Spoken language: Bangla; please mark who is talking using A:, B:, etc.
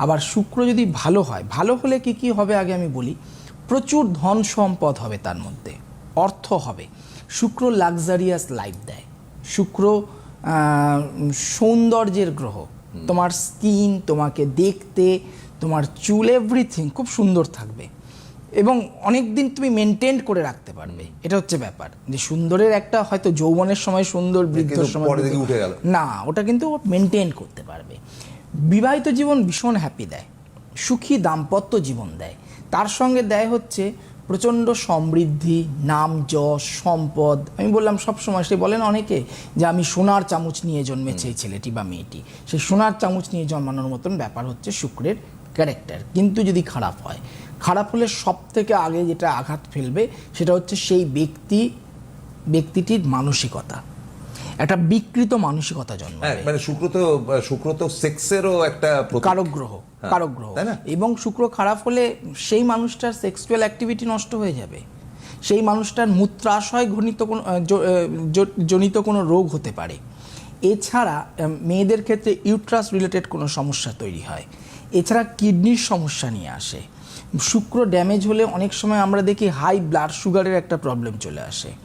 A: আবার শুক্র যদি ভালো হয়, ভালো হলে কি কি হবে আগে আমি বলি। প্রচুর ধন সম্পদ হবে, তার মধ্যে অর্থ হবে। শুক্র লাক্সারিয়াস লাইফ দেয়। শুক্র সৌন্দর্যের গ্রহ। তোমার স্কিন, তোমাকে দেখতে, তোমার চুল, এভরিথিং খুব সুন্দর থাকবে এবং অনেক দিন তুমি মেনটেন করে রাখতে পারবে। এটা হচ্ছে ব্যাপার, যে সুন্দরের একটা হয়তো যৌবনের সময় সুন্দর, বৃদ্ধর সময়
B: উঠে গেল
A: না, ওটা কিন্তু মেনটেন করতে পারবে। বিবাহিত জীবন ভীষণ হ্যাপি দেয়, সুখী দাম্পত্য জীবন দেয়। তার সঙ্গে দেয় হচ্ছে প্রচণ্ড সমৃদ্ধি, নাম যশ, সম্পদ। আমি বললাম সবসময়, সে বলেন অনেকে যে আমি সোনার চামচ নিয়ে জন্মেছে এই ছেলেটি বা মেয়েটি। সেই সোনার চামচ নিয়ে জন্মানোর মতন ব্যাপার হচ্ছে শুক্রের ক্যারেক্টার। কিন্তু যদি খারাপ হয়, খারাপ হলে সব থেকে আগে যেটা আঘাত ফেলবে সেটা হচ্ছে সেই ব্যক্তিটির মানসিকতা। একটা বিকৃত মানসিকতা জন্মাবে।
B: মানে শুক্র তো সেক্সেরও একটা
A: কারক গ্রহ, কারক গ্রহ। এবং শুক্র খারাপ হলে সেই মানুষটার সেক্সুয়াল অ্যাক্টিভিটি নষ্ট হয়ে যাবে। সেই মানুষটার মূত্রাশয় জনিত কোনো রোগ হতে পারে। এছাড়া মেয়েদের ক্ষেত্রে ইউট্রাস রিলেটেড কোনো সমস্যা তৈরি হয়। এছাড়া কিডনির সমস্যা নিয়ে আসে। শুক্র ড্যামেজ হলে অনেক সময় আমরা দেখি হাই ব্লাড সুগারের একটা প্রবলেম চলে আসে।